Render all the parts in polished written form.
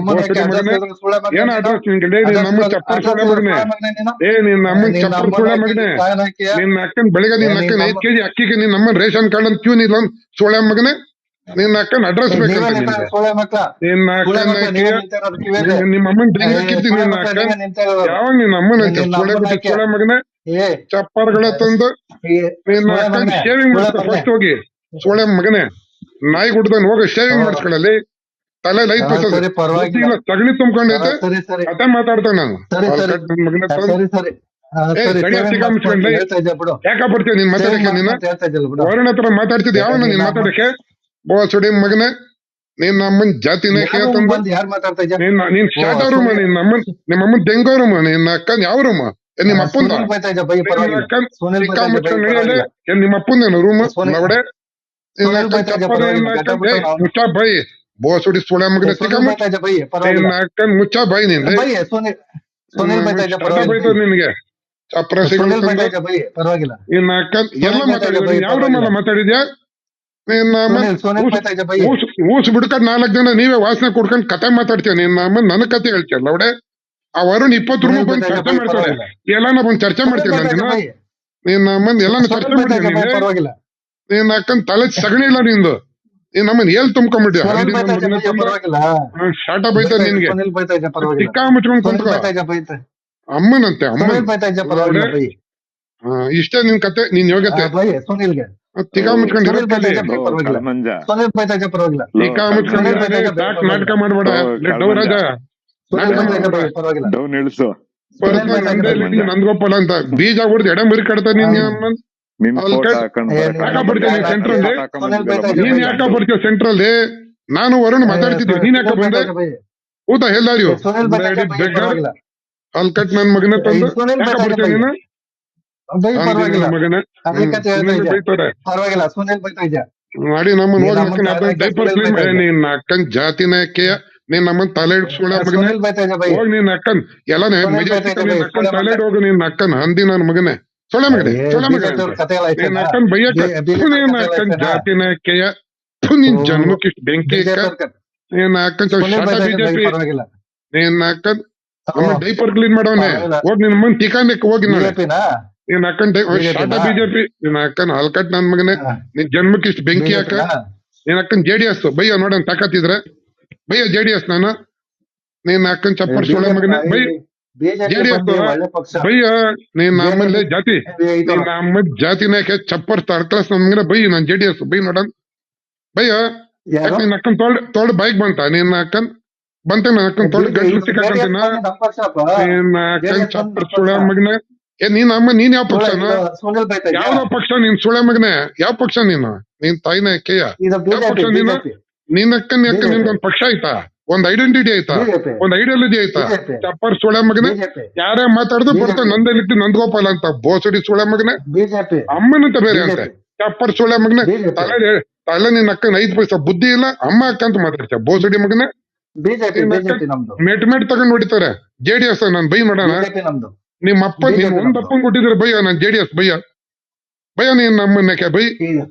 ನಮ್ಮನ್ನ ಯಾಕೆ ಬೋಸಡಿ ಅಡ್ರೆಸ್ ಮಗನೇ ಹೇಳಿದ್ರು ಸುಳ್ಳ ಮಗನೇ ಏನ್ ನೀನು? ಅಡ್ರೆಸ್ ನಿನ್ಗೆ ನಿನ್ನ ಅಡ್ರೆಸ್ ಅಮ್ಮನ್ ಚಪ್ಪರ್ ಅಡ್ರೆಸ್ ಸುಳ್ಳ ಹೇಳಿದ್ರು ಮಗನೇ ಸುಳ್ಳ ಮಗನೇ ನೀನು? ನಿನ್ನ ಅಮ್ಮನ್ ನಿನ್ನ ಚಪ್ಪರ್ ಅಮ್ಮನ ಸುಳ್ಳ ಯಾಕೆ ಮಗನೇ ಸಾಯನ ಹಾಕಿಯ? ನಿನ್ನ ಅಕ್ಕನ್ ಬೆಳಗ್ಗೆ ನಿನ್ನ ಅಕ್ಕನ್ ನಿನ್ನ 5 ಕೆಜಿ ಅಕ್ಕಿಗೆ ನಿನ್ನ ಅಮ್ಮನ್ ರೇಷನ್ ಕಾರ್ಡ್ ಅಂತ ಕ್ಯೂ ನಿಲ್ಲ ಸುಳ್ಳ ಮಗನೇ ನಿನ್ನ ಅಕ್ಕನ್ ಅಡ್ರೆಸ್ ನೀವೇ ಬೇಕಂತ ನಿಂತ ನಿನ್ಗೆ ಸುಳ್ಳ ಮಕ್ಳ ನಿನ್ನ ಸುಳ್ಳ ಅಕ್ಕನ ಮಕ್ಳ ನೀವೇ ನಿಂತ ಇರೋದು ಕಿವಿಯಲ್ಲಿ. ನಿಮ್ಮ ಅಮ್ಮನ್ ಬೆಂಗಾಕಿರ್ತಿ ಸುಳ್ಳ ನಿನ್ನ ಮಕ್ಳ ಅಕ್ಕ ನೀವೇ ನಿಂತ ಇರೋದು. ಯಾವಾಗ ನಿನ್ನ ಅಮ್ಮನ ನಿನ್ನ ಸುಳ್ಳೆ ಅಮ್ಮನ ಬಿಟ್ಟು ಯಾಕೆ? ಸುಳ್ಳ ಮಗನೇ ಏ ಚಪ್ಪರ್ಗಳ ತಂದು ನಿನ್ನ ಸುಳ್ಳ ಅಕ್ಕನ್ ಮಗನೇ ಶೇವಿಂಗ್ ಸುಳ್ಳ ಮಾಡಿಸ್ಕೊ ಮಗನೇ. ಫಸ್ಟ್ ಹೋಗಿ ಸುಳ್ಳೆ ಮಗನೇ ನಾಯಿ ಗುಡ್ದನ್ ಹೋಗಿ ಶೇವಿಂಗ್ ಮಾಡಿಸ್ಕೊಳ್ಳಲ್ಲಿ ತಲೆ ಲೈಟ್ ಬರ್ತದೆ ಸರಿ ಪರವಾಗಿಲ್ಲ. ಇಲ್ಲ ಸಗಣಿ ತುಂಬ್ಕೊಂಡೈತೆ ಸರಿ ಸರಿ ಕತೆ ಮಾತಾಡ್ತಾನೆ ನಾನು ಸರಿ ಸರಿ ನನ್ನ ಮಗನೇ ತಂದು ಸರಿ ಸರಿ ಏ ಸರಿ ತಡಿ ಸೇವಿಂಗ್ ಅತ್ತಿಕ ಮುಚ್ಕೊಂಡ್ಲಿ ಹೇಳ್ತಾ ಇದ್ದೆ ಬಿಡು. ಯಾಕ ಬರ್ತೀಯ ನೀನ್ ಮಾತಾಡಕ್ಕೆ ನೀನು ಹೇಳ್ತಾ ಇದ್ದಿಲ್ಲ ಬಿಡು. ವರುಣ ಹತ್ರ ಮಾತಾಡ್ತಿದ್ ಯಾವನ ನೀನ್ ನಿನ್ನ ಮಾತಾಡಕ್ಕೆ ಬೋಸುಡಿ ಮಗನೇ ನಿನ್ನ ಅಮ್ಮನ್ ಜಾತಿನೇ ಯಾರು ಕೇಳ್ತಂದು ಬಂದು ಯಾರು ಮಾತಾಡ್ತಾ ಇದ್ಯಾ? ನೀನ್ ಶಾಟ ರೂಮ ನಿನ್ನ ಅಮ್ಮನ್ ನಿಮ್ಮ ಅಮ್ಮನ್ ದೆಂಗೋ ರೂಮ ನಿನ್ನ ಅಕ್ಕನ್ ಯಾವ ರೂಮ ನಿಮ್ಮ ಅಪ್ಪಂದ ಸುನಿಲ್ ಬೈತಾ ಇದ್ದ ಬೈ ನಿನ್ನ ಪರವಾಗಿಲ್ಲ. ಅಕ್ಕನ್ ಸುನಿಲ್ ಚಿಕ್ಕ ಬೈತಾ ಇದ್ದ ಬೈ ಮುಚ್ಕೊಂಡ್ ನಡೆಯಲ್ಲ ಪರವಾಗಿಲ್ಲ. ನಿಮ್ಮ ಅಪ್ಪಂದೇನು ರೂಮ್ ಸುನಿಲ್ ಲವಡೆ ನಿನ್ನ ಸುನಿಲ್ ಅಕ್ಕನ್ ಬೈತಾ ಇದ್ದ ಚಪ್ಪರ ಪರವಾಗಿಲ್ಲ. ನಿನ್ನ ಗಡ್ಡ ಅಕ್ಕನ್ ಬಿಟ್ಟು ನಾವು ಮುಚ್ಚ ಬೈ ಬೋಸುಡಿ ಸುಳೆ ಮಗನೇ ಚಿಕ್ಕ ಸುನಿಲ್ ಮುಚ್ಚ ಬೈತಾ ಇದ್ದ ಬೈ ಪರವಾಗಿಲ್ಲ. ನಿನ್ನ ಅಕ್ಕನ್ ಮುಚ್ಚ ಬೈ ನಿಂದ ಬೈ ಸುನಿಲ್ ಬೈತಾ ಇದ್ದ ಬೈತದ ಪರವಾಗಿಲ್ಲ. ನಿನಗೆ ಚಪ್ರ ಸಿಗಲ್ ಸುನಿಲ್ ಬೈತಾ ಇದ್ದ ಬೈ ಪರವಾಗಿಲ್ಲ. ನಿನ್ನ ಅಕ್ಕನ್ ಎಲ್ಲ ಸುನಿಲ್ ಬೈತಾ ಇದ್ದ ಮಾತಾಡಿದ್ಯ ಬೈ ಯಾವ ರೂಮಲ್ಲ ಪರವಾಗಿಲ್ಲ. ಮಾತಾಡಿದ್ಯಾ ನಿನ್ನ ಅಮ್ಮನ್ ಸುನಿಲ್ ಬೈತಾ ಇದ್ದ ಬೈ. ಊಸ್ ಬಿಡ್ಕೊಂಡ್ 4 ಜನ ನೀವೇ ವಾಸನೆ ಕುಡ್ಕೊಂಡ್ ಕತೆ ಮಾತಾಡ್ತೀಯ ನಿನ್ನ ಅಮ್ಮನ್ ನನ್ನ ಕತೆ ಹೇಳ್ತೀಯ ಲವಡೆ ಆ ವರುಣ್ 20 ರೂಮ್ ಸುನಿಲ್ ಬಂದ್ ಬೈತಾ ಇದ್ದ ಚರ್ಚೆ ಬೈ ಮಾಡ್ತಾರೆ ಪರವಾಗಿಲ್ಲ. ಎಲ್ಲಾನ ಬಂದ್ ಚರ್ಚೆ ಸುನಿಲ್ ಮಾಡ್ತೀನಿ ಬೈತಾ ಇದ್ದ ನಾನು ಬೈ. ನಿನ್ನ ಅಮ್ಮನ್ ಎಲ್ಲಾನು ಚರ್ಚೆ ಸುನಿಲ್ ಬೈತಾ ಮಾಡ್ತೀನಿ ಇದ್ದ ಬೈ ನೀನೆ ಪರವಾಗಿಲ್ಲ. ನಿನ್ನ ಅಕ್ಕನ್ ತಲೆ ಸಗಣಿ ಇಲ್ಲ ನಿಂದು ನಿನ್ನ ಅಮ್ಮನ್ ಎಲ್ ತುಂಬ್ಕೊಂಡ್ಬಿಟ್ಯ ಸುನಿಲ್ ಹಂದಿ ಬೈತಾ ನನ್ ಇದ್ದ ಮಗನ ಬೈ ತಂದು ಪರವಾಗಿಲ್ಲ. ಶಾಟ ಬೈತದ ನಿನ್ಗೆ ಸುನಿಲ್ ಬೈತಾ ಇದ್ದ ಪರವಾಗಿಲ್ಲ. ಚಿಕ್ಕ ಮುಚ್ಕೊಂಡ್ ಸುನಿಲ್ ಕುಂತ್ಕೋ ಬೈತಾ ಇದ್ದ ಬೈತಾ ಅಮ್ಮನಂತೆ ಅಮ್ಮನ್ ಸುನಿಲ್ ಬೈತಾ ಇದ್ದ ಪರವಾಗಿಲ್ಲ ಬೈ. ಇಷ್ಟೇ ನಿನ್ ಕತೆ ನಿನ್ ಯೋಗ್ಯತೆ ಬೈ ಸುನಿಲ್ಗೆ ತಿಕ್ಕ ಮುಚ್ಕೊಂಡ್ ಸುನಿಲ್ ಬೈತಾ ಇರೋದ್ ಇದ್ದ ಬೈ ಪರವಾಗಿಲ್ಲ. ಕಳ್ಮಂಜ ಸುನಿಲ್ ಬೈತಾ ಇದ್ದ ಪರವಾಗಿಲ್ಲ. ತಿಕ್ಕ ಮುಚ್ಕೊಂಡ್ ಸುನಿಲ್ ಬೈತಾ ಇದ್ದ ಬೈ ಸಾಕ್ ಪರವಾಗಿಲ್ಲ. ನಾಟಕ ಮಾಡ್ಬೇಡ ಓ, ಡೌ ರಾಜ ಸುನಿಲ್ ನಾಟಕ ಬೈತಾ ಇದ್ದ ಮಾಡ್ಬೇಡ ಬೈ ಪರವಾಗಿಲ್ಲ. ಡೌನ್ ಇಳಿಸು ಸುನಿಲ್ ಬೈತಾ ಇದ್ದ ಬೈ. ಮಂಜ. ನಂದಗೋಪಾಲ ಅಂತ ಬೀಜ ಹೊಡೆದು ಎಡೆ ಮರಿ ಕಡ್ತಾ ನೀನ್ ನಿನ್ ಅಲ್ಲಿ ಫೋಟೋ ಕಟ್- ಹಾಕೊಂಡ್ ಏ, ಬರಕ್ ನೀನ್ ಯಾಕ ಆಗಲ್ಲ. ಬರ್ತೀಯ ನೀನ್ ಯಾಕೆ ಸೆಂಟ್ರಲ್ಲಿ ಸುನಿಲ್ ಬೈತಾ ಇದ್ದ ನೀನ್ ಬೈ. ಯಾಕ ಬರ್ತೀಯ ಸೆಂಟ್ರಲ್ಲಿ ನಾನು ವರುಣ್ ಮಾತಾಡ್ತಿದ್ವಿ ನೀನ್ ಯಾಕ ಸುನಿಲ್ ಬಂದೆ ಬೈತಾ ಇದ್ದ ಬೈ. ಊಟ ಎಲ್ಲಾರಿಯು ಸುನಿಲ್ ಬೈತಾ ಇದ್ದ ಬೈ ಪರವಾಗಿಲ್ಲ. ಅಲ್ಲಿ ಕಟ್ ನನ್ ಮಗನ ತಂದು ಸುನಿಲ್ ಯಾಕ ಬೈತಾ ಇದ್ದ ಬರ್ತೀಯ ಬೈ. ನೀನು ಬೈ ಪರವಾಗಿಲ್ಲ. ಮಗನ ಅದೇ ಕತೆ ಹೇಳ್ತಾ ಇದ್ದೆ. ಬೈತಾರೆ ಪರವಾಗಿಲ್ಲ ಸುನಿಲ್ ಬೈತಾ ಇದ್ದ. ಮಾಡಿ ನಮ್ಮನ್ ನೀನ್ ಹೋಗಿ ನಮ್ಮನ್ ನಕ್ಕನ್ ಕಾಯ್ದೆ ಡೈಪರ್ ಸುನಿಲ್ ಕ್ಲೀನ್ ಬೈತಾ ಇದ್ದ. ನೀನ್ ಅಕ್ಕನ್ ಜಾತಿನ ಕೇಯ ನೀನ್ ನಮ್ಮನ್ ತಲೆ ಇಡ್ಸ್ಕೊಳ ಮಗನೇ ಸುನಿಲ್ ಬೈತಾ ಇದ್ದ ಬೈ. ಹೋಗಿ ನೀನ್ ಅಕ್ಕನ್ ಎಲ್ಲಾನೇ ಸುನಿಲ್ ಮೆಜೆಸ್ಟಿಕ್ ಬೈತಾ ನೀನ್ ಇದ್ದ ಅಕ್ಕನ್ ಬೈ. ತಲೆ ಹೋಗು ನೀನ್ ಅಕ್ಕನ್ ಹಂದಿ ನನ್ ಮಗನೇ ಸೊಳ್ಳೆ ಮಗನೇ ಸೊಳ್ಳೆ ಮಗನೇ ಬಿಜೆಪಿ ಅವ್ರ ಕತೆ ಎಲ್ಲ ನೀನ್ ಆಯ್ತೇನಾ? ಅಕ್ಕನ್ ಬೈಯಕ ನೀನ್ ಅಕ್ಕನ್ ಜಾತಿನ ಕೇಯ ನಿನ್ ಜನ್ಮಕ್ಕೆ ಇಷ್ಟ ಬೆಂಕಿ ಇಕ್ಕ ನೀನ್ ಅಕ್ಕನ್ ಸುನಿಲ್ ಶಾಟ ಬೈತಾ ಇದ್ದ ಬೈ ಬಿಜೆಪಿ ಪರವಾಗಿಲ್ಲ. ನೀನ್ ಅಕ್ಕನ್ ನಮ್ಮ ಡೈಪರ್ ಕ್ಲೀನ್ ಮಾಡವನೆ ಪರವಾಗಿಲ್ಲ. ಹೋಗಿ ನಿನ್ ಮನ್ ಟಿಕಾಣಕ್ಕೆ ಹೋಗಿ ನೋಡಿ ಬಿಜೆಪಿನಾ? ನೀನ್ ಅಕ್ಕನ್ ಶಾಟ ಬಿಜೆಪಿ ನೀನ್ ಅಕ್ಕನ್ ಹಲ್ಕಟ್ ನನ್ ಮಗನೇ ನಿನ್ ಜನ್ಮಕ್ಕೆ ಇಷ್ಟ ಬೆಂಕಿ ಹಾಕ ನೀನ್ ಅಕ್ಕನ್ JDS ಬೈಯ ನೋಡನ್ ತಾಕತ್ತಿದ್ರೆ ಬೈಯ JDS ನಾನು ನೀನ್ ಅಕ್ಕನ್ ಚಪ್ಪರ್ ಸೊಳ್ಳೆ ಮಗನೇ ಬೈ JDS ಒಳ್ಳೆ ಪಕ್ಷ. ಬೈಯ ನೀನ್ ನಮ್ಮಲ್ಲಿ ಜಾತಿ ಐತಲ್ಲ. ನೀನ್ ನಮ್ಮ ಜಾತಿನಾಕೆ ಚಪ್ಪರ್ ತಡ್ಕಳಸ್ ನಮ್ಗೆ ಬೈ ನಾನ್ JDS ಬೈ ನೋಡನ್ ಬೈಯ ಯಾಕೆ ಯಾರು? ನಿನ್ ಅಕ್ಕನ್ ತೋಳ್ ಬೈಕ್ ಬಂತ ನೀನ್ ಅಕ್ಕನ್ ಬಂತ ನನ್ ಅಕ್ಕನ್ ತೋಳ್ ಗಂಟ್ಲು ಸಿಕ್ಕಾಕಂತೀನ ನೀನ್ ಅಕ್ಕನ್ ಚಪ್ಪರ್ ಸುಳ್ಳೆ ಮಗನೇ ಏ ನೀನ್ ಅಮ್ಮ ನೀನ್ ಯಾವ ಪಕ್ಷನ ಸುನಿಲ್ ಬೈತಾ ಇದ್ದ. ಯಾವ್ದೋ ಪಕ್ಷ ನೀನ್ ಸುಳ್ಳೆ ಮಗನೇ ಯಾವ ಪಕ್ಷ ನೀನು ನೀನ್ ತಾಯಿನ ಕೇಯ ಇದು ಯಾವ ಪಕ್ಷ ಬಿಜೆಪಿ ನೀನು ಬಿಜೆಪಿ ನಿನ್ ಅಕ್ಕನ್ ಯಾಕ BJP. ನಿನ್ಗೊಂದ್ ಪಕ್ಷ ಐತಾ ಒಂದ್ ಐಡೆಂಟಿಟಿ ಐತಾ BJP. ಒಂದ್ ಐಡಿಯಾಲಜಿ ಐತಾ BJP. ಚಪ್ಪರ್ ಸುಳ್ಳೆ ಮಗನೇ ಬಿಜೆಪಿ ಯಾರೇ ಮಾತಾಡಿದ್ರು BJP. ಬರ್ತಾ ನಂದಲ್ಲಿತ್ತು ನಂದಗೋಪಾಲ ಅಂತ ಬೋಸಡಿ ಸುಳ್ಳೆ ಮಗನೇ ಬಿಜೆಪಿ ಅಮ್ಮನಂತ ಬೇರೆ ಅಂತೆ BJP. ಚಪ್ಪರ್ ಸುಳ್ಳೆ ಮಗನೇ BJP. ತಲೆ ನಿನ್ ಅಕ್ಕನ್ 5 ಪೈಸಾ ಬುದ್ಧಿ ಇಲ್ಲ ಅಮ್ಮ ಅಕ್ಕ ಅಂತ ಮಾತಾಡ್ತೀಯ ಬೋಸಡಿ ಮಗನೇ ಬಿಜೆಪಿ ನಿನ್ ಬಿಜೆಪಿ ಅಕ್ಕನ್ ನಮ್ದು. ಮೆಟ್ ತಗೊಂಡ್ ಹೊಡಿತಾರೆ JDS ನಾನ್ ಬೈ ಮಾಡೋಣ ಬಿಜೆಪಿ ನಮ್ದು. ನಿಮ್ಮ ಅಪ್ಪ ನೀನ್ BJP ಒಂದ್ ನಮ್ದು. ಅಪ್ಪನ್ ಕೊಟ್ಟಿದ್ರೆ ಬೈಯ ನಾನ್ JDS ಬೈಯ ನೀನ್ ನಮ್ಮನ್ನಕ್ಕೆ ಬೈ ಇದು-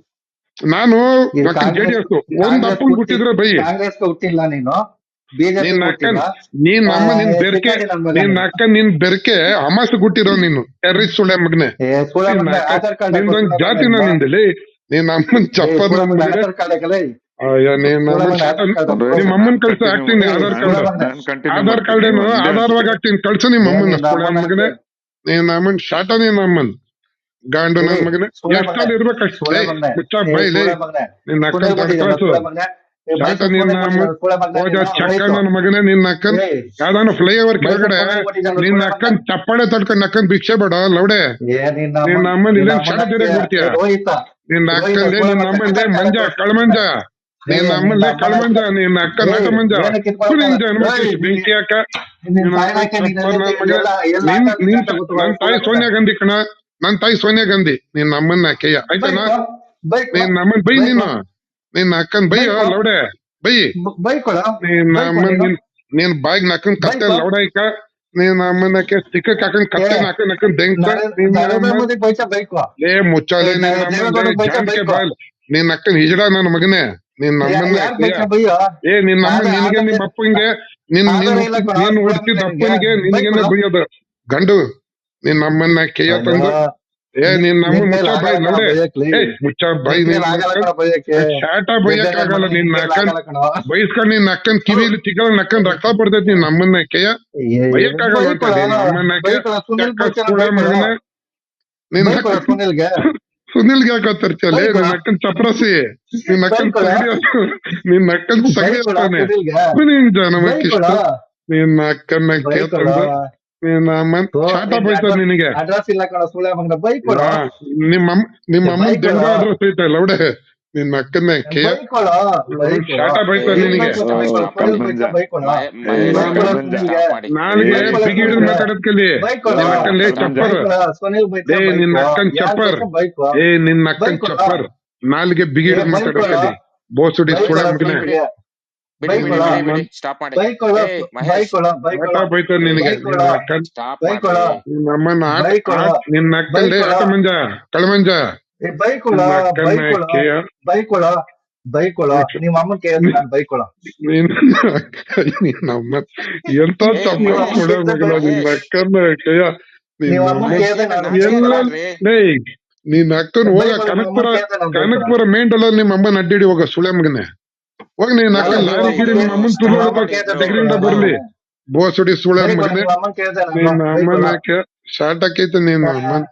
ನಾನು ಇದು JDS ಒಂದ್ ಅಪ್ಪನ್ ಕೊಟ್ಟಿದ್ರೆ ಬೈ ಕಾಂಗ್ರೆಸ್ಗೆ ಹುಟ್ಟಿಲ್ಲ ನೀನು. ಬಿಜೆಪಿ ನಿನ್ ಅಕ್ಕನ್ ಹುಟ್ಟಿಲ್ಲ. ನೀನ್ ಅಮ್ಮ ನಿನ್ ಬೆರ್ಕೆ ಸಿಕ್ಕಾಡಿ ನನ್ ಮಗ ನಿನ್ ನೀನು. ಅಕ್ಕ ನಿನ್ ಬೆರ್ಕೆ ಅಮಾಸ ಗುಟ್ಟಿರೋ ನೀನು ಟೆರ್ರಿಸ್ಟ್ ಸುಳ್ಳೆ ಮಗನೆ ಏ, ಸುಳ್ಳ ನಿನ್ನ ಮಗನೇ, ಅಕ್ಕ ಆಧಾರ್ ಕಾರ್ಡ್ ನಿಂದೊಂದ್ ಹಾಕು, ಸುಳ್ಳ ಜಾತಿನ ಮಗನೇ. ನಿಂದಲ್ಲಿ ನೀನ್ ಅಮ್ಮನ್ ಏ, ಚಪ್ಪರ್ ಸುಳ್ಳ ಮಗನೇ, ನನ್ ಆಧಾರ್ ಕಾರ್ಡ್ ಹಾಕಲ್ಲ. ಅಯ್ಯ ನೀನ್ ಸುಳ್ಳ ಅಮ್ಮನ್ ಮಗನೇ, ಶಾಟ ಆಧಾರ್ ಕಾರ್ಡ್ ನಿಮ್ ಅಮ್ಮನ್ ಕಳ್ಸ ಹಾಕ್ತೀನಿ ಆಧಾರ್ ಕಾರ್ಡ್ ಆಧಾರ್ ಕಾರ್ಡ್ ಏನು ಆಧಾರವಾಗಿ ಹಾಕ್ತೀನಿ ಕಳ್ಸು ನಿಮ್ ಅಮ್ಮನ ಸುಳ್ಳೆ ಮಗನೆ ನೀನ್ ಅಮ್ಮನ್ ಶಾಟ ನೀನ್ ಅಮ್ಮನ್ ಗಾಂಡು ನನ್ ಮಗನೆ ಎಷ್ಟಲ್ಲಿ ಇರ್ಬೇಕಷ್ಟೇ ಮುಚ್ಚ ಬೈಲಿ ನಿನ್ನ ಅಕ್ಕನ್ ಕಳ್ಸು ಶಾಟ ನಿನ್ನ ಅಮ್ಮನ್ ಹೋದ ಚಕ್ಕ ನನ್ ಮಗನೆ ನಿನ್ನ ಅಕ್ಕನ್ ಯಾವ್ದಾನ ಫ್ಲೈಓವರ್ ಕೆಳಗಡೆ ನಿನ್ನ ಅಕ್ಕನ್ ಚಪ್ಪಾಳೆ ತಡ್ಕೊಂಡ್ ಅಕ್ಕನ್ ಭಿಕ್ಷೆ ಬೇಡ ಲೌಡೆ ನಿನ್ನ ಅಮ್ಮನ್ ಇಲ್ಲೇನ್ ಶಾಟ ತಿರುಗಿ ಬಿಡ್ತೀಯ ನಿನ್ನ ಅಕ್ಕಂದೆ ನಿನ್ನ ಅಮ್ಮಂದೆ ಮಂಜ ಕಳ್ಮಂಜ ನಿನ್ನ ಅಮ್ಮಂದೆ ಕಳ್ಮಂಜ ನಿನ್ನ ಅಕ್ಕ ನಟ ಮಂಜ ನಿನ್ ಜನ್ಮಕ್ಕೆ ಬೆಂಕಿ ಅಕ್ಕ ನನ್ ತಾಯಿ ಸೋನಿಯಾ ಗಾಂಧಿ ಕಣ ನನ್ ತಾಯಿ ಸೋನಿಯಾ ಗಾಂಧಿ ನಿನ್ನ ಅಮ್ಮನ್ನ ಕೇಯ ಆಯ್ತಾನ ನಿನ್ನ ಅಮ್ಮನ್ ಬೈ ನೀನು ನಿನ್ನ ಅಕ್ಕನ್ ಬೈ ಲೌಡೆ ಬೈ ನಿನ್ನ ಅಮ್ಮನ್ ನೀನ್ ಬಾಯಿಗೆ ನಕ್ಕನ್ ಕತ್ತೆ ಲೌಡಾಯ್ಕ ನೀನ್ ಅಮ್ಮನಕ್ಕೆ ತಿಕ್ಕಕ್ ಹಾಕೊಂಡ್ ಕತ್ತೆ ನಕ್ಕನ್ ದೆಂಗ್ತ ಏ ಮುಚ್ಚಾಲೆ ನಿನ್ನ ಅಮ್ಮನ್ ಜಾನ್ಕೆ ಬಾಲ್ ನಿನ್ನ ಅಕ್ಕನ್ ಹಿಜಡ ನನ್ನ ಮಗನೇ ನಿನ್ ನಮ್ಮನ್ನ ಯಾರ್ ಬೈಕ ಬೈಯೋ ನಿನ್ ನಮ್ಮ ಆಧಾರ ನಿನ್ಗೆ ನಿಮ್ಮ ಅಪ್ಪಂಗೆ ನೀನ್ ಆಧಾರ ಇಲ್ಲ ಕಣೋ, ನೀನ್ ಸುಳ್ಳು ಹುಡ್ತಿದ್ದ ನಿನ್ಗೆ. ಅಪ್ಪನಿಗೆ ನಿನ್ಗೇನೆ ಬೈಕೊಡು. ಬೈಯೋದು ಗಂಡು ನಿನ್ ನಮ್ಮನ್ನ ಕೇಯ ತಂದು ನಿನ್ ನಮ್ಮ ನಿನ್ ಮುಚ್ಚ ಕೈಲಿ ಬಾಯಿ ಆಗಲ್ಲ ನೋಡೆ ಕಣೋ ಬೈಯಕ್ಲಿ. ಮುಚ್ಚ ಬಾಯಿ ನಿನ್ ನಿನ್ ಕೈಲಿ ಆಗಲ್ಲ ಕಣೋ ಬೈಯಕ್ಕೆ. ಶಾಟ ಬೈಯಕ್ ಆಗಲ್ಲ ನಿನ್ ನಿನ್ ಕೈಲಿ ಅಕ್ಕನ್ ಆಗಲ್ಲ ಕಣೋ. ಬೈಸ್ಕೊಂಡ್ ನಿನ್ ಅಕ್ಕನ್ ಕಿವಿಲಿ ತಿಕ್ಕ ನಕ್ಕನ್ ರಕ್ತ ಬರ್ತೈತಿ ನಿನ್ ನಮ್ಮನ್ನ ಕೇಯ ಬೈಯಕ್ ಆಗಲ್ಲ ಅಂತ ಬೈಕೊಳ ನಿನ್ ನಮ್ಮನ್ನ ಕೇಯ ಬೈಕೊಳ ಸುನಿಲ್ ಚಕ್ಕ ಬೈತಾನ ಸ್ಕೂಳ ಬೈಕೊಳ ಮಗನ ನಿನ್ ಬೈಕೊಳ ಸುನಿಲ್ಗೆ ಸುನಿಲ್ಗೆ ಯಾಕೆ ತರ್ತಿಯಲ್ಲ ಬೈಕೊಳ. ನಿನ್ ಅಕ್ಕನ್ ಚಪ್ರಸಿ ನಿನ್ ಅಕ್ಕನ್ ಬೈಕೊಳ. ಸಗಡಿ ನಿನ್ ಅಕ್ಕನ್ ಸಗಡಿ ಬೈಕೊಳ ಅಷ್ಟೇನೆ ಸುನಿಲ್ಗೆ ನಿನ್ ಜನಮಕ್ಕಿಷ್ಟ ಬೈಕೊಳ ನಿನ್ನ ಅಕ್ಕನ್ನ ಬೈಕೊಳ. ಕೇಳ್ತಂದು ನಿನ್ನ ಅಮ್ಮನ್ ಶಾಟ ಬೈತದ ನಿನಗೆ ಅಡ್ರೆಸ್ ಇಲ್ಲ ಕಣ ಸುಳ್ಳ ಮಗನ ಬೈಕೊಳ ನಿಮ್ಮ ಅಮ್ಮನ್ ಬೈಕೊಳ. ದೆಂಗ ಅಡ್ರೆಸ್ ಐತಲ್ಲ ಅವಡೆ ನಿನ್ನ ಅಕ್ಕನ್ನ ಕೇಯ ಬೈಕೊಳ ಬೈಕೊಳ ಶಾಟ ಬೈತ ಏನ್ ನಿನಗೆ ಬೈಕೊತ ಬೈಕೊಳ ಸುನಿಲ್ ಬೈತ ಬೈಕೊಳ ಬೈಕೊಳ ಸುನಿಲ್ಗೆ ನಾಲ್ಗೆ ಬೈಕೊಳ ಬಿಗಿಡಿದ್ ಸುನಿಲ್ಗೆ. ಮಾತಾಡದ್ ಕಲಿ ಬೈಕೊಳ ನಿನ್ನ ಅಕ್ಕನ್ ಚಪ್ಪರ್ ಬೈಕೊಳ ಸುನಿಲ್ ಬೈತ ನಿನ್ನ ಬೈಕೋ ಅಕ್ಕನ್ ಯಾರ್ ಚಪ್ಪರ್ ಬೈತ ಬೈಕೋ ನಿನ್ನ ಅಕ್ಕನ್ ಬೈಕೊಳ. ಚಪ್ಪರ್ ನಾಲ್ಗೆ ಬಿಗಿಡಿದ್ ಮಾತಾಡದ್ ಬೈಕೊಳ ಕಲಿ ಬೋಸುಡಿ ಸುಳ ಬೈಕೊಳ ಮಗನೆ ಸುನಿಲ್ಗೆ ಬಿಡಿ ಬೈಕೊಳ ಬಿಡಿ ಸ್ಟಾಪ್ ಮಾಡಿ ಬೈಕೊಳ ಮಹೇಶ್ ಬೈಕೊಳ ಬೈಕೊಳ ಶಾಟ ಬೈತ ನಿನಗೆ ಬೈಕೊಳ ನಿನ್ನ ಅಕ್ಕನ್ ಸ್ಟಾಪ್ ಬೈಕೊಳ ಮಾಡಿ ನಿನ್ನ ಅಮ್ಮನ ಬೈಕೊಳ ನಿನ್ನ ಅಕ್ಕಂದೆ ಬೈಕೊಳ. ಆಟ ಮಂಜ ಕಳಮಂಜ ಬೈಕೊಳ ನಿನ್ನ ಅಕ್ಕನ್ನ ಬೈಕೊಳ ಕೇಯ ಬೈಕೊಳ ಬೈಕೊಳ ನಿಮ್ಮ ಅಮ್ಮನ್ ಕೇಳಿದ್ರೆ ನಾನು ಬೈಕೊಳ ನಿನ್ನ ಅಮ್ಮ ಎಂತ ಚಪ್ಪ ಮಹೇಶ್, ಕೊಡ ಮಗನ ನಿನ್ನ ಅಕ್ಕನ್ನ ಕೇಯ ನಿಮ್ಮ ನಿನ್ನ ಅಮ್ಮನ್ ಅಮ್ಮ ಕೇಳಿದ್ರೆ ನಾನು ಎಲ್ಲ ಮಾಡ್ರಿ. ಏಯ್ ನಿನ್ನ ಅಕ್ಕನ್ ಹೋಗ ಬೈಕೊಳ, ನಿಮ್ಮ ಕನಕ್ಪುರ ಅಮ್ಮನ್ ಕೇಳಿದ್ರೆ ನಾನು ಬೈಕೊಳ. ಕನಕ್ಪುರ ಮೇನ್ ಡೋಲಲ್ಲಿ ನಿಮ್ಮ ಅಮ್ಮನ ಅಡ್ಡಿಡಿ ಹೋಗ ಸುಳೆ ಮಗನೆ ಹೋಗ ನಿನ್ನ ಅಕ್ಕ ಅಲ್ಲ, ಲಾರಿ ಗಿರಿ ನಿಮ್ಮ ಅಮ್ಮನ್ ನಿಮ್ಮ ತುಳು ಅಮ್ಮನ್ ಕೇಳಿದ್ರೆ ಡಿಗ್ರಿಯಿಂದ ಬೈಕೊಳ. ಬರ್ಲಿ ಬೋಸುಡಿ ಸುಳೆ ಬೈಕೊಳ, ಮಗನೆ ನಿಮ್ಮ ಅಮ್ಮನ್ ಕೇಳಿದ್ರೆ ನಾನು ನಿನ್ನ ಬೈಕೊಳ. ಅಮ್ಮನ ಶಾರ್ಟ್ ಹಾಕೈತೆ ನಿನ್ನ ಅಮ್ಮನ್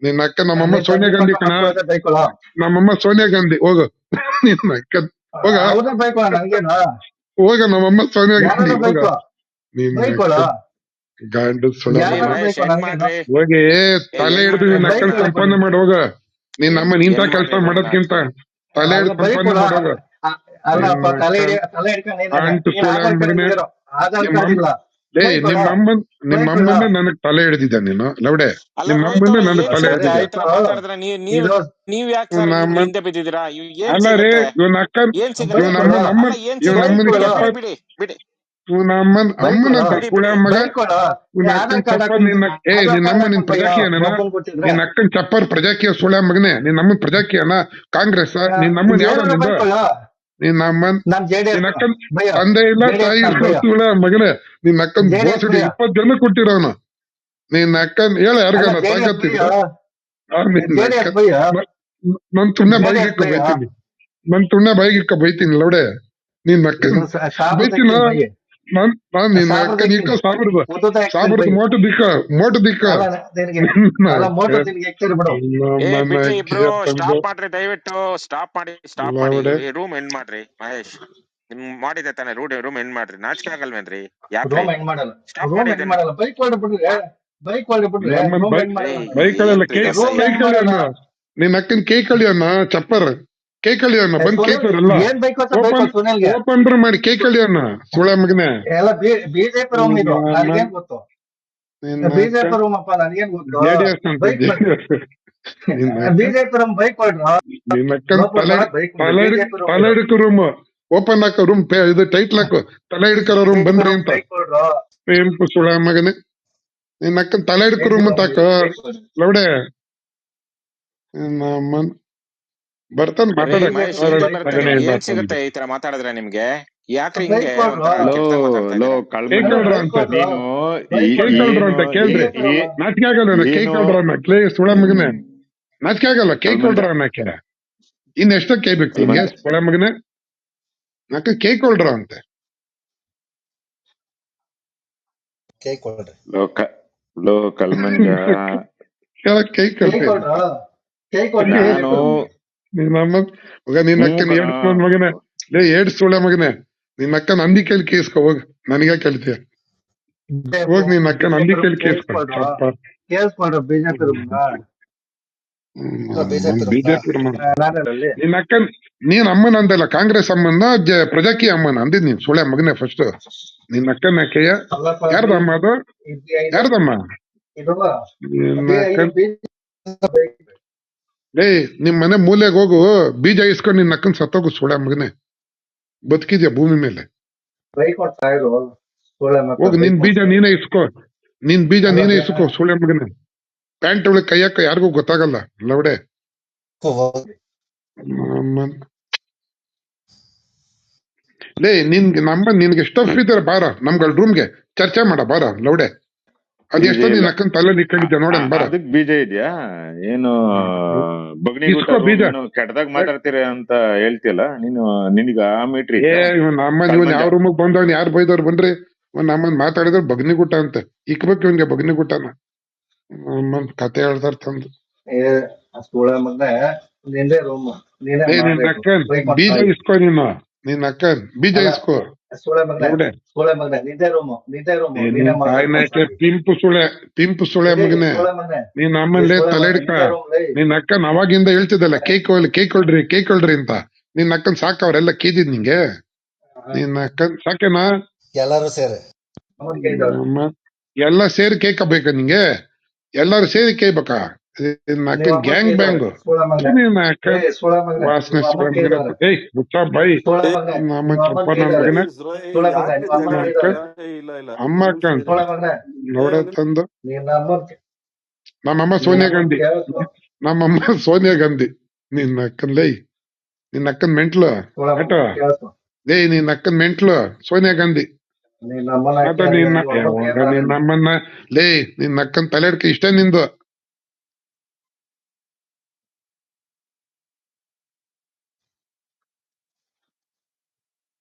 ನಿನ್ನ ಅಕ್ಕ ನಮ್ಮಮ್ಮ ನಿನ್ ಸೋನಿಯಾ ತಂಗಿ ಗಾಂಧಿ ಪಕ್ಕ ಕಣ ಮಕ್ಕಳಿದ್ರೆ ಬೈಕೊಳ. ನಮ್ಮಮ್ಮ ಸೋನಿಯಾ ಗಾಂಧಿ ಹೋಗು ನಿನ್ನ ಅಕ್ಕ ಹೋಗ ಅವ್ರನ್ನ ಬೈಕೊಳ ನಂಗೇನ ಹೋಗ ನಮ್ಮಮ್ಮ ಸೋನಿಯಾ ಗಾಂಧಿ ಯಾರನ್ನ ಹೋಗ ಬೈಕೊ ನಿನ್ನ ಬೈಕೊಳ ಅಕ್ಕ ಗಂಡು ಸುಳ ಯಾರನ್ನ ಮಹೇಶ್ ಬೈಕೊ ಹೆಂಗ್ ನಂಗೇನ ಮಾಡ್ರಿ ಹೋಗಿ ತಲೆ ಏನ್ ಹಿಡಿದು ನಿನ್ನ ಅಕ್ಕನ ಬೈಕೊಳ ಸಂಪಾದನೆ ಮಾಡಿ ಹೋಗ ನಿನ್ನ ಅಮ್ಮ ನಿಂತ ಏನ್ ಕೆಲಸ ಮಾಡ್ರಿ ಮಾಡೋದ್ಕಿಂತ ತಲೆ ಅಲ್ಲ ಹಿಡಿದು ಸಂಪಾದನೆ ಬೈಕೊಳ ಮಾಡೋಗ ಅಲ್ಲಪ್ಪ ನಿನ್ನ ತಲೆ ಅಕ್ಕ ತಲೆ ಹಿಡ್ಕೊಂಡು ಅಂಟು ನೀನ್ ಸುಳ ಆಧಾರ್ ಕಾರ್ಡ್ ಮಗನೇ ಇಲ್ದಿರೋ ಆಧಾರ್ ನಿಮ್ಮ ಕಾರ್ಡ್ ಇಲ್ಲ ಬೈಕೊಳ ನಿಮ್ಮ ಬೈಕೊಳ. ಅಮ್ಮನ್ನೇ ನನಗ್ ತಲೆ ಹಿಡಿದಿದ್ದ ನೀನು ಲೌಡೆ ಅಲ್ಲ ನಿಮ್ಮ ರೋಹಿತ್ ಅಮ್ಮನ್ನೇ ಅವ್ರೆ, ನನಗ್ ಏನ್ ತಲೆ ಸರ್ ಸರಿ ಹಿಡಿದಿದ್ದ ಈ ತರ ಆಯ್ತು ಮಾತಾಡಿದ್ರ ಇದು ನೀವ್ ಯಾಕೆ ಸರ್ ನಮ್ಮ ಹಿಂದೆ ಬಿದ್ದಿದ್ದೀರಾ ಏನ್ ಅಲ್ಲ ರೀ ಸಿಗತ್ತೆ ಇವನ್ ಅಕ್ಕನ್ ಏನ್ ಇವನ್ ಸಿಗತ್ತೆ ಅಮ್ಮನ್ ಬೈಕೊಳ ಅಮ್ಮನ್ ಅಲ್ಲ ಏನ್ ಇವನ್ ಸಿಗತ್ತೆ ಅಮ್ಮನ ಬೈಕೊಳ ಚಪ್ಪ ಬಿಡಿ ಬಿಡಿ ಇವನ ಅಮ್ಮನ್ ಬೈಕೊಳ ಅಮ್ಮನಂತ ಬಿಡಿ ಸುಳ ಬಿಡಿ ಮಗ ಬೈಕೊಳ ಇವನ ಆಧಾರ್ ಅಕ್ಕನ್ ಕಾರ್ಡ್ ಚಪ್ಪರ್ ನಿನ್ನ ಆಧಾರ್ ನಿನ್ನ ಕಾರ್ಡ್ ಅಮ್ಮ ನಿನ್ ಬಯ್ಯ ಪ್ರಜಾಕೀಯನ ಒಬ್ಬನ್ ಕೊಟ್ಟಿದ್ರೆ ನಿನ್ನ ಅಕ್ಕನ್ ಚಪ್ಪರ್ ಪ್ರಜಾಕೀಯ ಸುಳ ಮಗನೇ ನಿನ್ನ ಅಮ್ಮನ್ ಪ್ರಜಾಕೀಯನ ಕಾಂಗ್ರೆಸ್ ನಿನ್ನ ಅಮ್ಮನ್ ಯಾವ್ದ ಏನಾರ ನಿಂದ ಬೈಕೊಳ ನಿನ್ನ ಅಮ್ಮನ್ ನಾನ್ JDS ನಿನ್ನ ಅಕ್ಕನ್ ಭಯ್ಯ ತಂದೆ ಇಲ್ಲ JDS ತಾಯಿ ನಾನ್ ಇಲ್ಲ ಭಯ್ಯ ಸುಳ ಮಗನೇ ನಿನ್ನ ಅಕ್ಕನ್ JDS ಬೋಸಡಿ ಭಯ್ಯ 20 ಜನ ಕೊಟ್ಟಿರೋನು ನಿನ್ನ ಅಕ್ಕನ್ ಹೇಳ ಅಲ್ಲ ಯಾರಿಗಾನ JDS ಭಯ್ಯ ತಾಕತ್ತಿದ್ರ ನಿನ್ನ JDS ಅಕ್ಕ ಭಯ್ಯ ನನ್ ತುಣ್ಣ JDS ಬಾಯಿಗೆ ಇಕ್ಕ ಭಯ್ಯ ಬೈತೀನಿ ನನ್ ತುಣ್ಣ ಬಾಯಿಗೆ ಇಕ್ಕ ಬೈತೀನಿ ಲೌಡೆ ನಿನ್ನ ಅಕ್ಕನ್ ಇದು ಸಾಬು ಬೈತೀನ ತೆಗ್ತೀನಿ ಭಯ್ಯ ನಾನ್ ನಿನ್ನ ಸಾಬು ಅಕ್ಕನ್ ಇಕ್ಕ ತೆಗ್ತೀನಿ ಉದ್ದುದ ಹಾಕ್ತೀನಿ ಸಾಬ್ರದ ಭಯ್ಯ ಮೋಟು ದಿಕ್ಕ ಅಲ್ಲ ನಿನಗೆ ಅಲ್ಲ ಮೋಟೋ ತಿನ್ಗೆ ಎಕ್ತಿರ್ ಬಿಡು ಬಿಡ್ರಿ ಇಬ್ರು ಸ್ಟಾಪ್ ಮಾಡ್ರಿ ದಯವಿಟ್ಟು ಸ್ಟಾಪ್ ಮಾಡಿ ರೂಮ್ ಎಂಡ್ ಮಾಡ್ರಿ ಮಹೇಶ್ ನಿಮ್ ಮಾಡಿದೆ ತಾನೆ ರೂಮ್ ಎಂಡ್ ಮಾಡ್ರಿ ನಾಚಿಕೆ ಆಗಲ್ವೇನ್ರಿ ಯಾಕ್ರಿ ರೂಮ್ ಹೆಂಗ್ ಮಾಡಲ್ಲ ಸ್ಟಾಪ್ ರೂಮ್ ಮಾಡಿ ಹೆಂಗ್ ಇದನ್ನ ಮಾಡಲ್ಲ ಬೈಕ್ ಹೊಡೆದ್ ಬಿಡ್ರಿ ಬೈಕ್ ಹೊಡೆದ್ ಬಿಡ್ರಿ ರೂಮ್ ಹೆಂಗ್ ಮಾಡಲ್ಲ ಬೈಕಳೆಲ್ಲ ರೂಮ್ ಕೈ ಹೆಂಗ್ ಕಳಿ ಮಾಡಲ್ಲ ಅನ್ನ ನಿನ್ನ ಅಕ್ಕನ್ ಕೈ ಕಳಿ ಅನ್ನ ಚಪ್ಪರ್ ಕೈ ಕಳಿ ಅನ್ನ ಬಂದ್ ಕೈ ಕಳಿಯಲ್ಲ ಏನ್ ಬೈಕ್ ಬೈಕ್ ಸುನಿಲ್ಗೆ ಓಪನ್ ಮಾಡಿ ಕೈ ಕಳಿ ಅನ್ನ ಸುಳ ಮಗನೆ ಎಲ್ಲ ಬಿಜೆಪಿ ರೂಮ್ ಇದು ನನಗೇನ್ ಗೊತ್ತು ಬಿಜೆಪಿ ರೂಮ್ ಅಪ್ಪ ನನಗೇನ್ ಗೊತ್ತು ಜೆಡಿಎಸ್ ಅಂತ ಬೈಕ್ ಬಿಜೆಪಿ ರೂಮ್ ಬೈಕ್ ಹೊಡ್ರ ನಿನ್ನ ಅಕ್ಕನ್ ತಲೆ ಹಿಡ್ಕ ರೂಮ್ ಓಪನ್ ಹಾಕ ರೂಮ್ ಇದು ಟೈಟ್ಲ್ ಹಾಕು ತಲೆ ಹಿಡ್ಕರ ರೂಮ್ ಬಂದ್ರಿ ಅಂತ ಬೈಕ್ ಹೊಡ್ರ ಏನ್ಪು ಸುಳ ಮಗನೆ ನಿನ್ನ ಅಕ್ಕನ್ ತಲೆ ಹಿಡ್ಕ ರೂಮ್ ಅಂತ ಹಾಕ ಲೌಡೆ ನಮ್ಮನ್ ಬರ್ತಾನ ಮಹೇಶ್ ಏನ್ ಸಿಗುತ್ತೆ ಈ ತರ ಮಾತಾಡಿದ್ರೆ ನಿಮ್ಗೆ ಯಾಕ್ರಿ ಹಿಂಗೆ ಕೇಳ್ರ ಅಂತ ಕೇಳ್ರಿ ನಾಚಿಕೆ ಆಗಲ್ಲ ಕೈ ಕೊಳ್ರ ಕ್ಲೇ ಸುಳ ಮಗನೆ ನಾಚಿಕೆ ಆಗಲ್ಲ ಕೈ ಕೊಳ್ರ ಅನ್ನಕ್ಕೆ ಇನ್ ಎಷ್ಟ ಕೈ ಬೇಕು ನಿಮ್ಗೆ ಸುಳ ಮಗನೆ ನಾಕ ಕೈ ಕೊಳ್ರ ಅಂತೆ ಕಲ್ಮಂಜ ಕೈ ನಿನ್ನ ನಿನ್ನ ಅಕ್ಕನ ಏಡ್ಸ್ ಮಗನೆ ಏಡ್ಸ್ ಸುಳ ಮಗನೆ ನಿನ್ನ ಅಕ್ಕನ ಹಂದಿ ಕೈಲಿ ಕೇಸ್ಕೊ ಹೋಗ್ ನನಗ ಕೇಳ್ತೀಯ ಹೋಗ್ ನಿನ್ನ ಅಕ್ಕನ ಹಂದಿ ಕೈಲಿ ಕೇಸ್ಕೊ ಕೇಳಿಸ್ಕೊಂಡ್ರ ಬಿಜೆಪಿ ರೂಮ್ ಬಿಜೆಪಿ ನಿನ್ನ ಅಕ್ಕನ್ ನೀನ್ ಅಮ್ಮನ ಅಂದಲ್ಲ ಕಾಂಗ್ರೆಸ್ ಅಮ್ಮನ ಪ್ರಜಾಕೀಯ ಅಮ್ಮನ ಅಂದಿದ್ ನೀನ್ ಸುಳೆ ಮಗನೆ ಫಸ್ಟ್ ನಿನ್ನ ಅಕ್ಕನ ಕೇಯ ಯಾರ್ದ ಅಮ್ಮ ಅದು ಯಾರ್ದಮ್ಮ ನಿಮ್ ಮನೆ ಮೂಲೆಗೆ ಹೋಗು ಬೀಜ ಇಸ್ಕೊಂಡು ನಿನ್ನ ಅಕ್ಕನ್ ಸತ್ತೋಗು ಸುಳೆ ಮಗನೆ ಬದುಕಿದ್ಯಾ ಭೂಮಿ ಮೇಲೆ ಹೋಗು ನಿನ್ ಬೀಜ ನೀನೇ ಇಸ್ಕೋ ಸುಳೆ ಮಗನೆ ಪ್ಯಾಂಟ್ ಒಳಗೆ ಕೈ ಹಾಕ ಯಾರಿಗೂ ಗೊತ್ತಾಗಲ್ಲ ಲವಡೆ ಲೇ ನಿನ್ಗೆ ಸ್ಟಫ್ ಇದ್ದಾರೆ ಬಾರ ನಮ್ಗಳ ರೂಮ್ಗೆ ಚರ್ಚೆ ಮಾಡ ಬಾರ ಲೌಡೆ ಅದ್ ಎಷ್ಟೋ ಬೀಜ ನಿನ್ ಇಲ್ಲ. ಅಕ್ಕನ್ ತಲೆ ನಿಕ್ಕೊಂಡಿದ್ದೆ ನೋಡೋಣ ಬಾರ ಅದಕ್ ಬೀಜ ಇದೆಯಾ ಏನು ಇಸ್ಕೋ ಬೀಜ. ಕೆಟ್ಟದಾಗ ಮಾತಾಡ್ತೀರ ಅಂತ ಹೇಳ್ತಿಯಲ್ಲ ನೀನು ನಿನಗ ಆ ಮೀಟ್ರಿ ಏ ಇವನ್ ಅಮ್ಮನ್ ಇವನ್ ಯಾವ ರೂಮಿಗೆ ಬಂದವನ್ ಯಾರು ಬೈದವ್ರು ಬನ್ರಿ ಇವನ್ ಅಮ್ಮನ್ ಮಾತಾಡಿದ್ರು ಬಗ್ನಿಗುಟ್ಟ ಅಂತ ಇಕ್ಬೇಕು ಇವನ್ಗೆ ಬಗ್ನಿಗುಟ್ಟನ ಅಮ್ಮನ್ ಕತೆ ಹೇಳ್ತಾರ ತಂದು ಸ್ಕೂಲ ಮಗ್ನೆ ನಿಂದೆ ರೂಮ್ ನೀನೇ ಏ ನಿನ್ ಅಕ್ಕನ್ ಬೀಜ ಇಸ್ಕೋ ನೀನು ನಿನ್ ಅಕ್ಕನ್ ಬೀಜ ಇಸ್ಕೋ ಸ್ಕೂಲ ಮಗ್ನೆ ಲೌಡೆ ಸ್ಕೂಲ ಮಗ್ನೆ ನಿಂದೆ ರೂಮ್ ಏ ನಿನ್ ತಾಯಿನಾಕೆ ಪಿಂಪು ಸುಳೆ ಮಗನೆ ನೀನ್ ಅಮ್ಮನ್ಲೇ ತಲೆ ಹಿಡ್ಕ ನಿನ್ ಅಕ್ಕನ್ ಅವಾಗಿಂದ ಹೇಳ್ತಿದ್ದಲ್ಲ ಕೇಕ್ ಹೊಳ್ರಿ ಅಂತ ನಿನ್ ಅಕ್ಕನ್ ಸಾಕವ್ರೆಲ್ಲ ಕೇದಿದ್ ನಿಂಗೆ ನಿನ್ ಅಕ್ಕನ್ ಸಾಕೇನಾ ಎಲ್ಲರೂ ಸೇರಿ ಅಮ್ಮ, ಎಲ್ಲ ಸೇರಿ ಕೇಕ್ ಬೇಕಾ ನಿಂಗೆ ಎಲ್ಲಾರು ಸೇರಿ ಕೇಳ್ಬೇಕಾ ನಿನ್ ಅಕ್ಕನ್ ಗ್ಯಾಂಗ್ ಬ್ಯಾಂಗ್ ನಿನ್ನ ಅಕ್ಕನ್ ವಾಸನೆ ಸುಳೆ ಮಗನೆ ಏಯ್ ಮುಚ್ಚ ಬೈ ನಿನ್ನ ಅಮ್ಮನ್ ಚಪ್ಪ ನನ್ ಮಗನೆ ಅಮ್ಮ ಅಕ್ಕನ್ ನೋಡ ತಂದು ನಮ್ಮಮ್ಮ ಸೋನಿಯಾ ಗಾಂಧಿ ಸೋನಿಯಾ ಗಾಂಧಿ ನಿನ್ನ ಅಕ್ಕನ್ ಲೈ ನಿನ್ನ ಅಕ್ಕನ್ ಮೆಂಟ್ಲು ಆಟ ಲೇ ನಿನ್ನ ಅಕ್ಕನ್ ಮೆಂಟ್ಲು ಸೋನಿಯಾ ಗಾಂಧಿ ಆತ ನಿನ್ನಮ್ಮನ್ನ ಲೇ ನಿನ್ನ ಅಕ್ಕನ್ ತಲೆ ಹಿಡ್ಕ ಇಷ್ಟೇ ನಿಂದು